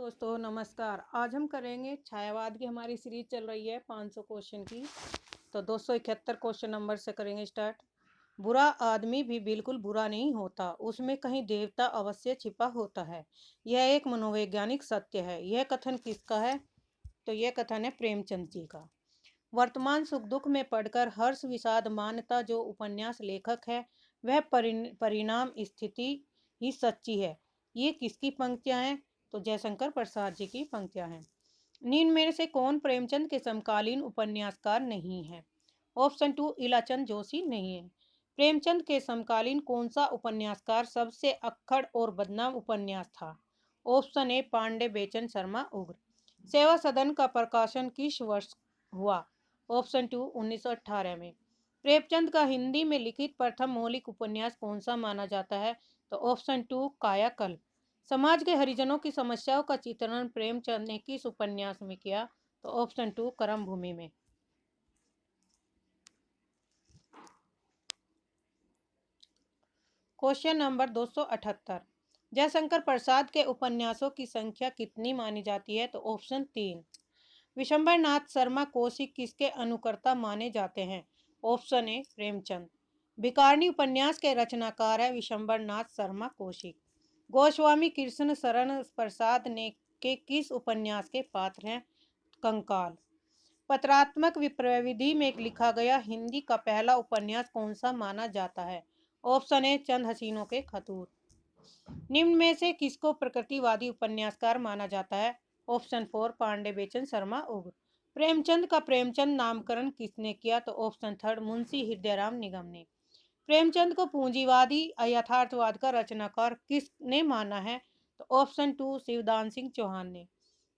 दोस्तों नमस्कार। आज हम करेंगे छायावाद की हमारी सीरीज चल रही है 500 क्वेश्चन की। तो 271 क्वेश्चन नंबर से करेंगे स्टार्ट। बुरा आदमी भी बिल्कुल बुरा नहीं होता, उसमें कहीं देवता अवश्य छिपा होता है। यह एक मनोवैज्ञानिक सत्य है। यह कथन किसका है? तो यह कथन है प्रेमचंद जी का। वर्तमान सुख दुख में पढ़कर हर्ष विषाद मानता जो उपन्यास लेखक है, वह परिणाम स्थिति ही सच्ची है। ये किसकी पंक्तियां हैं? तो जयशंकर प्रसाद जी की पंक्तियां हैं। निम्न में से कौन प्रेमचंद के समकालीन उपन्यासकार नहीं है? ऑप्शन 2 इलाचंद जोशी नहीं है। प्रेमचंद के समकालीन कौन सा उपन्यासकार सबसे अक्खड़ और बदनाम उपन्यास था? ऑप्शन ए पांडे बेचन शर्मा उग्र। सेवा सदन का प्रकाशन किस वर्ष हुआ? ऑप्शन 2 1918 में। प्रेमचंद का हिंदी में लिखित प्रथम मौलिक उपन्यास कौन सा माना जाता है? तो ऑप्शन 2 कायाकल्प। समाज के हरिजनों की समस्याओं का चित्रण प्रेमचंद ने किस उपन्यास में किया? तो ऑप्शन 2 कर्म भूमि में। Question number 278। जयशंकर प्रसाद के उपन्यासों की संख्या कितनी मानी जाती है? तो ऑप्शन 3। विशंबर नाथ शर्मा कौशिक किसके अनुकर्ता माने जाते हैं? Option A Premchand. भिखारणी उपन्यास के रचनाकार है विशंबर नाथ शर्मा कौशिक। गोस्वामी कृष्ण शरण प्रसाद ने के किस उपन्यास के पात्र हैं? कंकाल। पत्रात्मक प्रविधि में लिखा गया हिंदी का पहला उपन्यास कौन सा माना जाता है? ऑप्शन ए चंद हसीनों के खतूत। निम्न में से किसको प्रकृतिवादी उपन्यासकार माना जाता है? ऑप्शन 4 पांडे बेचन शर्मा उग्र। प्रेमचंद का प्रेमचंद नामकरण किसने किया? तो ऑप्शन 3 मुंशी हृदयराम निगम ने। प्रेमचंद को पूंजीवादी यथार्थवाद का रचनाकार किसने माना है? तो ऑप्शन 2 शिवदान सिंह चौहान ने।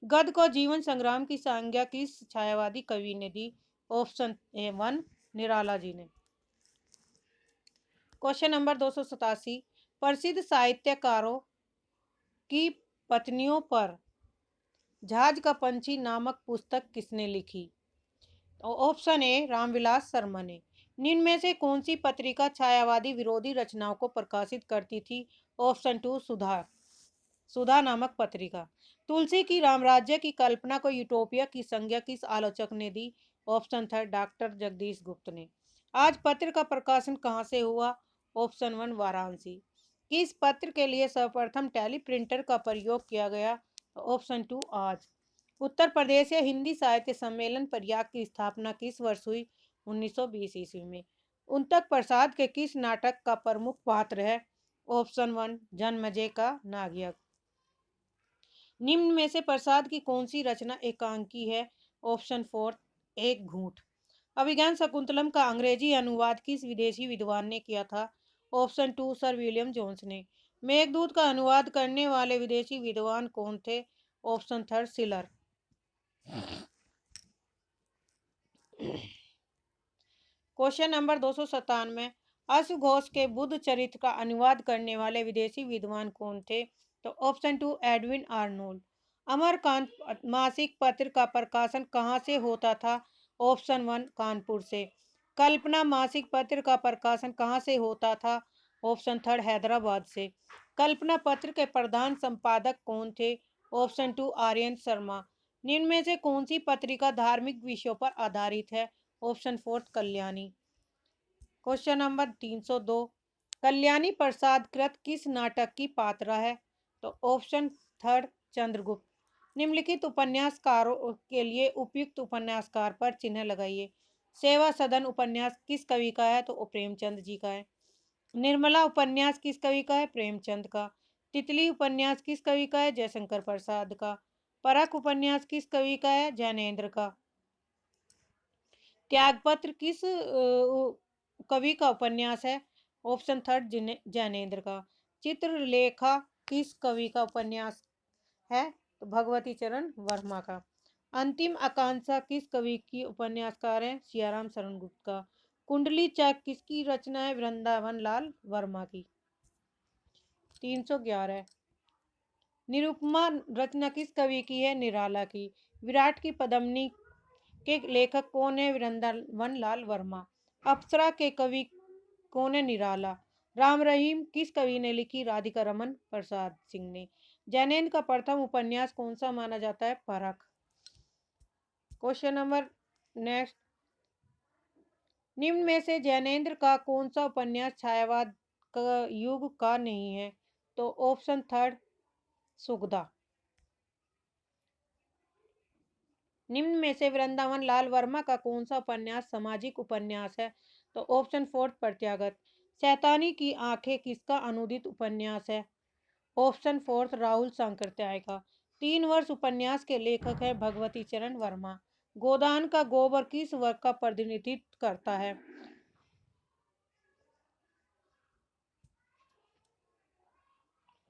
गद्य को जीवन संग्राम की संज्ञा किस छायावादी कवि ने दी? ऑप्शन 1 निराला जी ने। Question number 287। प्रसिद्ध साहित्यकारों की पत्नियों पर जहाज का पंछी नामक पुस्तक किसने लिखी? ऑप्शन ए रामविलास शर्मा ने। निम्न में से कौन सी पत्रिका छायावादी विरोधी रचनाओं को प्रकाशित करती थी? ऑप्शन 2 सुधा। सुधा नामक पत्रिका। तुलसी की रामराज्य की कल्पना को यूटोपिया की संज्ञा किस आलोचक ने दी? ऑप्शन 3 डॉक्टर जगदीश गुप्त ने। आज पत्र का प्रकाशन कहाँ से हुआ? ऑप्शन 1 वाराणसी। किस पत्र के लिए सर्वप्रथम टेलीप्रिंटर का प्रयोग किया गया? ऑप्शन 2 आज। उत्तर प्रदेश हिंदी साहित्य सम्मेलन प्रयाग की स्थापना किस वर्ष हुई? 1920 ईस्वी में। उनतक प्रसाद के किस नाटक का प्रमुख पात्र है? ऑप्शन 1 जन्मजय का नागयक। निम्न में से प्रसाद की कौन सी रचना एकांकी है? ऑप्शन 4 एक घूंट। अभिज्ञान शकुंतलम का अंग्रेजी अनुवाद किस विदेशी विद्वान ने किया था? ऑप्शन 2 सर विलियम जोन्स ने। मेघदूत का अनुवाद करने वाले विदेशी विद्वान कौन थे? Option 3 sealer. Question number 297। अश्वघोष के बुद्ध चरित्र का अनुवाद करने वाले विदेशी विद्वान कौन थे? तो ऑप्शन 2 एडविन आर्नोल्ड। अमरकांत मासिक पत्र का प्रकाशन कहाँ से होता था? ऑप्शन 1 कानपुर से। कल्पना मासिक पत्र का प्रकाशन कहाँ से होता था? ऑप्शन 3 हैदराबाद से। कल्पना पत्र के प्रधान संपादक कौन थे? ऑप्शन 2 आर्यन शर्मा। निम्न में से कौन सी पत्रिका धार्मिक विषयों पर आधारित है? Option 4 Kalyani. Question number 302। Kalyani Prasad कृत किस नाटक की पात्रा है? तो ऑप्शन 3 चंद्रगुप्त। निम्नलिखित उपन्यासकारों के लिए उपयुक्त उपन्यासकार पर चिन्ह लगाइए। सेवा सदन उपन्यास किस कवि का है? तो प्रेमचंद जी का है। निर्मला उपन्यास किस कवि का है? प्रेमचंद का। तितली उपन्यास किस कवि का है? जयशंकर प्रसाद का। परख उपन्यास किस कवि का है? जैनेन्द्र का। त्यागपत्र किस कवि का उपन्यास है? ऑप्शन 3 जैनेन्द्र का। चित्रलेखा किस कवि का उपन्यास है? तो भगवती चरण वर्मा का। अंतिम आकांक्षा किस कवि की उपन्यासकार है? सियाराम शरण गुप्त का। कुंडली चक किसकी रचना है? वृंदावन लाल वर्मा की। 311। निरुपमा रचना किस कवि की है? निराला की। विराट की पद्मिनी के लेखक कौन है? वृंदावन लाल वर्मा। अप्सरा के कवि कौन है? निराला। राम रहीम किस कवि ने लिखी? राधिका रमन प्रसाद सिंह ने। जैनेन्द्र का प्रथम उपन्यास कौन सा माना जाता है? परख। क्वेश्चन नंबर नेक्स्ट, निम्न में से जैनेन्द्र का कौन सा उपन्यास छायावाद का युग का नहीं है? तो ऑप्शन थर्ड, सुगदा। निम्न में से वृंदावन लाल वर्मा का कौन सा उपन्यास सामाजिक उपन्यास है? तो ऑप्शन फोर्थ, प्रत्यागत। शैतानी की आंखें किसका अनुदित उपन्यास है? ऑप्शन फोर्थ, राहुल सांकृत्याय का। 3 वर्ष उपन्यास के लेखक है भगवती चरण वर्मा। गोदान का गोबर किस वर्ग का प्रतिनिधित्व करता है?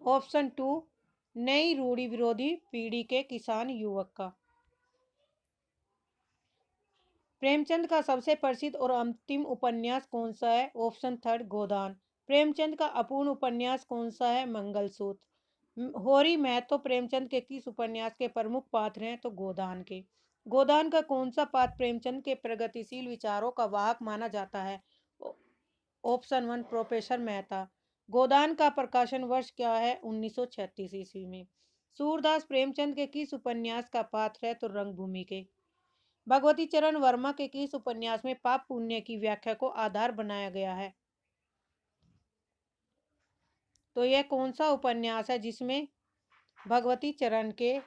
ऑप्शन टू, नई रूढ़ी विरोधी पीढ़ी के किसान युवक का। प्रेमचंद का सबसे प्रसिद्ध और अंतिम उपन्यास कौन सा है? ऑप्शन थर्ड, गोदान। प्रेमचंद का अपूर्ण उपन्यास कौन सा है? मंगलसूत्र। होरी महतो प्रेमचंद के किस उपन्यास के प्रमुख पात्र हैं? तो गोदान के। गोदान का कौन सा पात्र प्रेमचंद के प्रगतिशील विचारों का वाहक माना जाता है? Option one, professor Mehta. Godan का प्रकाशन वर्ष क्या है? 1936 ईस्वी में। सूरदास प्रेमचंद के किस उपन्यास का पात्र है? तो रंगभूमि के। भगवती चरण वर्मा के किस उपन्यास में पाप पुण्य की व्याख्या को आधार बनाया गया है? तो यह कौन सा उपन्यास है जिसमें भगवती चरण के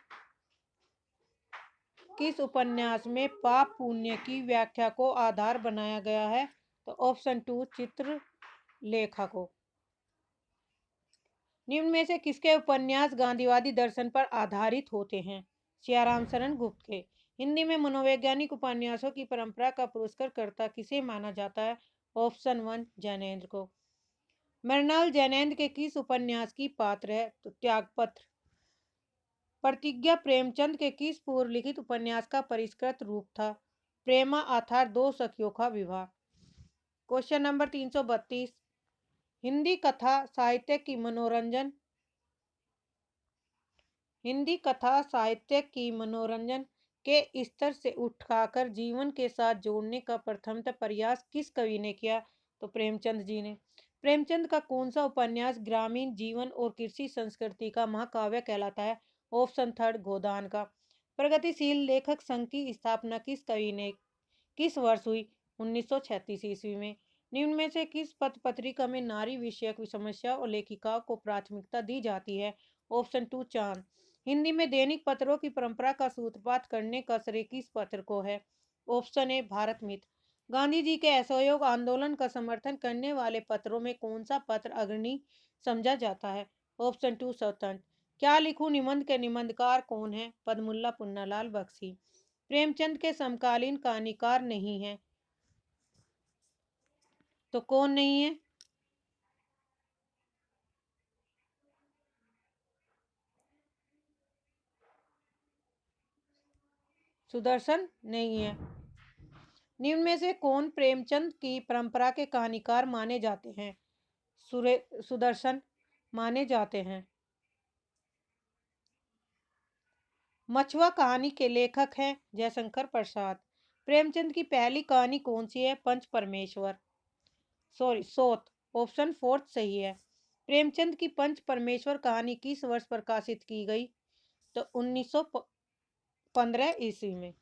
किस उपन्यास में पाप पुण्य की व्याख्या को आधार बनाया गया है? तो ऑप्शन टू, चित्रलेखा को। निम्न में से किसके उपन्यास गांधीवादी दर्शन पर आधारित होते हैं? सियाराम शरण गुप्त के। हिंदी में मनोवैज्ञानिक उपन्यासों की परंपरा का पुरस्कारकर्ता किसे माना जाता है? ऑप्शन वन, जैनेन्द्र को। मृणाल जैनेन्द्र के किस उपन्यास की पात्र है? तो त्यागपत्र। प्रतिज्ञा प्रेमचंद के किस पूर्व लिखित उपन्यास का परिष्कृत रूप था? प्रेमा आथार दो सखियों का विवाह। क्वेश्चन नंबर 332, हिंदी कथा साहित्य की मनोरंजन के स्तर से उठाकर जीवन के साथ जोड़ने का प्रथमतः प्रयास किस कवि ने किया? तो प्रेमचंद जी ने। प्रेमचंद का कौन सा उपन्यास ग्रामीण जीवन और कृषि संस्कृति का महाकाव्य कहलाता है? ऑप्शन थर्ड, गोदान का। प्रगतिशील लेखक संघ की स्थापना किस कवि ने किस वर्ष हुई? 1936 ईस्वी में। निम्न में से किस पत्र पत्रिका में नारी विषयक समस्या और लेखिकाओं को प्राथमिकता दी जाती है? ऑप्शन टू, चांद। हिंदी में दैनिक पत्रों की परंपरा का सूत्रपात करने का श्रेय किस पत्र को है? ऑप्शन ए, भारत मित्र। गांधी जी के असहयोग आंदोलन का समर्थन करने वाले पत्रों में कौन सा पत्र अग्रणी समझा जाता है? ऑप्शन टू, स्वतंत्र। क्या लिखूं निबंध के निबंधकार कौन है? पद्मुल्ला पुन्नालाल बख्शी। प्रेमचंद के समकालीन कहानीकार नहीं है, तो कौन नहीं है? सुदर्शन नहीं है। निम्न में से कौन प्रेमचंद की परंपरा के कहानीकार माने जाते हैं? सुदर्शन माने जाते हैं। मछुआ कहानी के लेखक हैं जयशंकर प्रसाद। प्रेमचंद की पहली कहानी कौन सी है? पंच परमेश्वर, सॉरी सोत। ऑप्शन फोर्थ सही है। प्रेमचंद की पंच परमेश्वर कहानी किस वर्ष प्रकाशित की गई? तो 1915 ईस्वी में।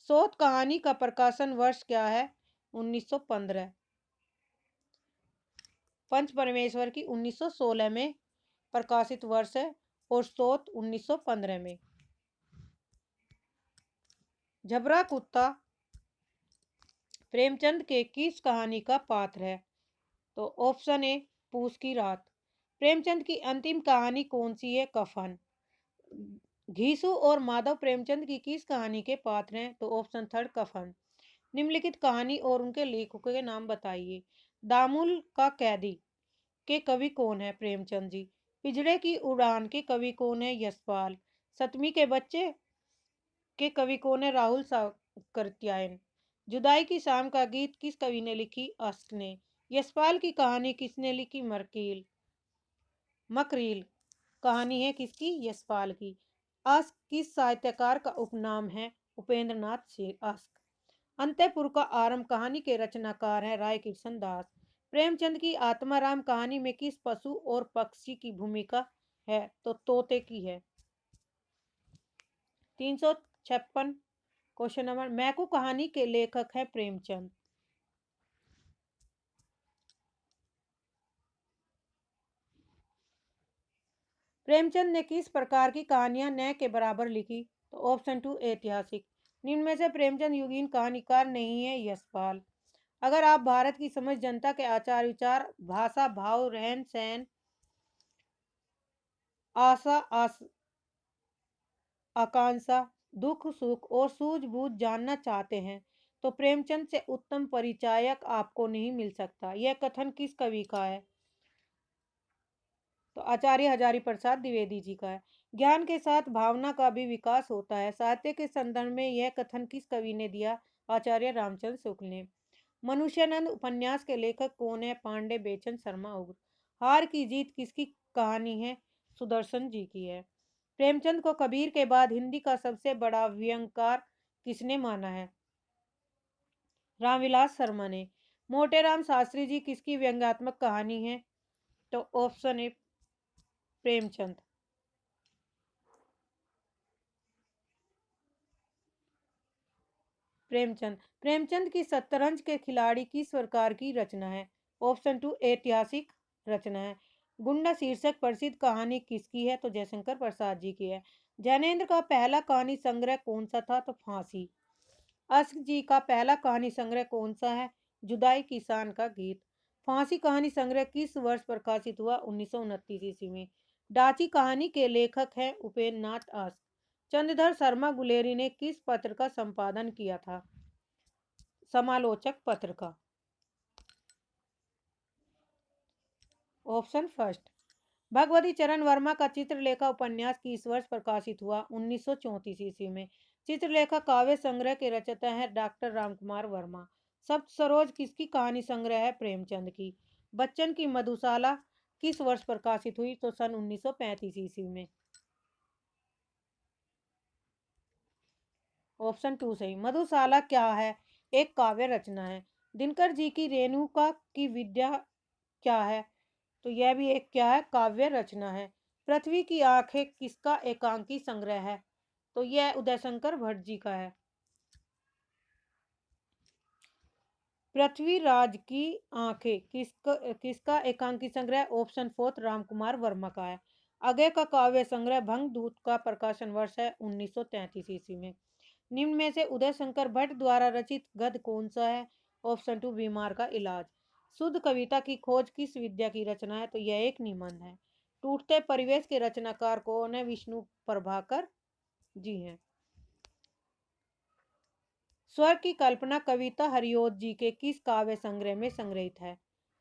सोत कहानी का प्रकाशन वर्ष क्या है? 1915। पंच परमेश्वर की 1916 में प्रकाशित वर्ष है और सोत 1915 में। झबरा कुत्ता प्रेमचंद के किस कहानी का पात्र है? तो ऑप्शन ए, पूस की रात। प्रेमचंद की अंतिम कहानी कौन सी है? कफन। घीसू और माधव प्रेमचंद की किस कहानी के पात्र हैं? तो ऑप्शन थर्ड, कफन। निम्नलिखित कहानी और उनके लेखकों के नाम बताइए। दामुल का कैदी के कवि कौन है? प्रेमचंद जी। पिंजड़े की उड़ान के कवि कौन है? यशपाल। सतमी के बच्चे के कवि कौन है? राहुल सांकृत्यायन। जुदाई की शाम का गीत किस कवि ने लिखी? अश्क ने। यशपाल की कहानी किसने लिखी? मकरील कहानी है किसकी? यशपाल की। अश्क किस साहित्यकार का उपनाम है? उपेंद्र नाथ अश्क। अंतःपुर का आरंभ कहानी के रचनाकार हैं राय किशन दास। प्रेमचंद की आत्माराम कहानी में किस पशु और पक्षी की भूमिका है तो तोते की है। 356 क्वेश्चन नंबर, मैकू कहानी के लेखक है प्रेमचंद। प्रेमचंद ने किस प्रकार की कहानियां न के बराबर लिखी? तो ऑप्शन 2 ऐतिहासिक। निम्न में से प्रेमचंद युगीन कहानीकार नहीं है। यशपाल। अगर आप भारत की समझ, जनता के आचार विचार, भाषा, भाव, रहन सहन, आशा आकांक्षा, दुख सुख और सूझबूझ जानना चाहते हैं तो प्रेमचंद से उत्तम परिचायक आपको नहीं मिल सकता। यह कथन किस कवि का है? तो आचार्य हजारी प्रसाद द्विवेदी जी का है। ज्ञान के साथ भावना का भी विकास होता है। साहित्य के संदर्भ में यह कथन किस कवि ने दिया? आचार्य रामचंद्र शुक्ल ने। मनुष्यानंद उपन्यास के लेखक कौन है? पांडे बेचन शर्मा उग्र। हार की जीत किसकी कहानी है? सुदर्शन जी की है। प्रेमचंद को कबीर के बाद हिंदी का सबसे बड़ा व्यंग्यकार किसने माना है? रामविलास शर्मा ने। मोटेराम शास्त्री जी किसकी व्यंग्यात्मक कहानी है? तो ऑप्शन ए प्रेमचंद। प्रेमचंद। प्रेमचंद की शतरंज के खिलाड़ी किस प्रकार की रचना है? ऑप्शन 2 ऐतिहासिक रचना है। गुंडा शीर्षक प्रसिद्ध कहानी किसकी है? तो जयशंकर प्रसाद जी की है। जैनेन्द्र का पहला कहानी संग्रह कौन सा था? तो फांसी। अश्क जी का पहला कहानी संग्रह कौन सा है? जुदाई किसान का गीत। फांसी कहानी संग्रह किस वर्ष प्रकाशित हुआ? 1929 ईस्वी में। डाची कहानी के लेखक हैं उपेंद्र नाथ आस। चंद्रधर शर्मा गुलेरी ने किस पत्र का संपादन किया था? समालोचक पत्र का। Option first. भगवती चरण वर्मा का चित्रलेखा उपन्यास किस वर्ष प्रकाशित हुआ? 1934 ईस्वी में। चित्रलेखा काव्य संग्रह के रचयिता हैं डॉक्टर रामकुमार वर्मा। सप्त सरोज किसकी कहानी संग्रह है? प्रेमचंद की। बच्चन की मधुशाला किस वर्ष प्रकाशित हुई? तो सन 1935 ईस्वी में। ऑप्शन 2 सही। मधुशाला क्या है? एक काव्य रचना है। दिनकर जी की रेणुका की विद्या क्या है? तो यह भी एक क्या है? काव्य रचना है। पृथ्वी की आंखें किसका एकांकी संग्रह है? तो यह उदयशंकर भट्ट जी का है। पृथ्वीराज की आंखें किसका एकांकी संग्रह? ऑप्शन 4 रामकुमार वर्मा का है। अगय का काव्य संग्रह भंग दूत का प्रकाशन वर्ष है 1933 ईस्वी में। निम्न में से उदय शंकर भट्ट द्वारा रचित गद्य कौन सा है? ऑप्शन 2 बीमार का इलाज। शुद्ध कविता की खोज किस विद्या की रचना है? तो यह एक निबंध है। टूटते परिवेश के रचनाकार कौन है? विष्णु प्रभाकर जी हैं। स्वर्ग की कल्पना कविता हरिओत जी के किस काव्य संग्रह में संग्रहित है?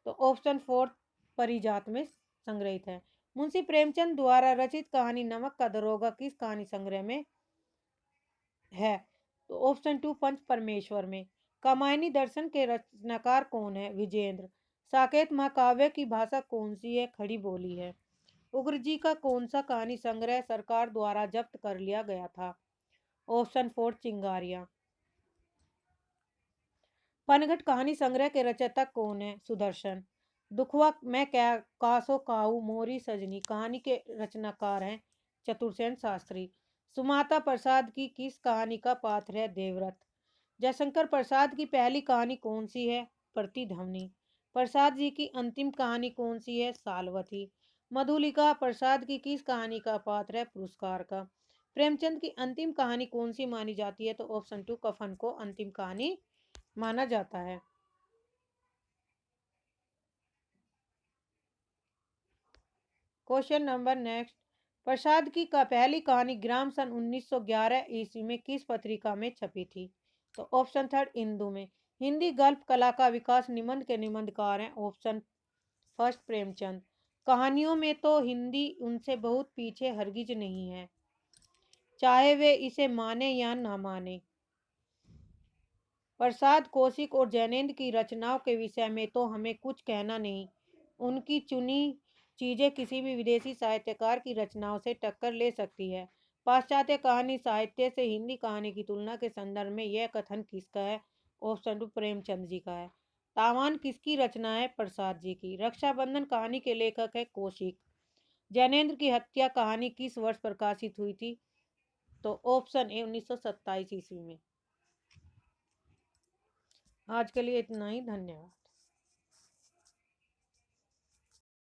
तो ऑप्शन 4 परिजात में संग्रहित है। मुंशी प्रेमचंद द्वारा रचित कहानी नमक का दरोगा किस कहानी संग्रह में है? तो ऑप्शन 2 पंच परमेश्वर में। कामायनी दर्शन के रचनाकार कौन है? विजेंद्र। साकेत महाकाव्य की भाषा कौन सी है? खड़ी बोली है। उग्र जी का कौन सा कहानी संग्रह सरकार द्वारा जब्त कर लिया गया था? ऑप्शन 4 चिंगारियां। पनघट कहानी संग्रह के रचयिता कौन है? सुदर्शन। दुखवा मैं क्या कासो काऊ मोरी सजनी कहानी के रचनाकार हैं चतुर्सेन शास्त्री। सुमाता प्रसाद की किस कहानी का पात्र है? देवव्रत। जयशंकर प्रसाद की पहली कहानी कौन सी है? प्रतिध्वनि। प्रसाद जी की अंतिम कहानी कौन सी है? सालवती। मधुलिका प्रसाद की किस कहानी का पात्र है? पुरस्कार का। प्रेमचंद की अंतिम कहानी कौन सी मानी जाती है? तो ऑप्शन 2 कफन को अंतिम कहानी माना जाता है। Question number next. प्रसाद की का पहली कहानी ग्राम सन 1911 ईस्वी में किस पत्रिका में छपी थी? तो ऑप्शन 3 इंदु में। हिंदी गल्प कला का विकास निबंध के निबंधकार हैं ऑप्शन फर्स्ट प्रेमचंद। कहानियों में तो हिंदी उनसे बहुत पीछे हरगिज नहीं है, चाहे वे इसे माने या ना माने। प्रसाद कौशिक और जैनेन्द्र की रचनाओं के विषय में तो हमें कुछ कहना नहीं। उनकी चुनी चीजें किसी भी विदेशी साहित्यकार की रचनाओं से टक्कर ले सकती है। पाश्चात्य कहानी साहित्य से हिंदी कहानी की तुलना के संदर्भ में यह कथन किसका है? ऑप्शन 2 प्रेमचंद जी का है। तावान किसकी रचना है? प्रसाद जी की। रक्षाबंधन कहानी के लेखक है कौशिक। जैनेन्द्र की हत्या कहानी किस वर्ष प्रकाशित हुई थी? तो ऑप्शन ए 1927 ईस्वी में। आज के लिए इतना ही, धन्यवाद।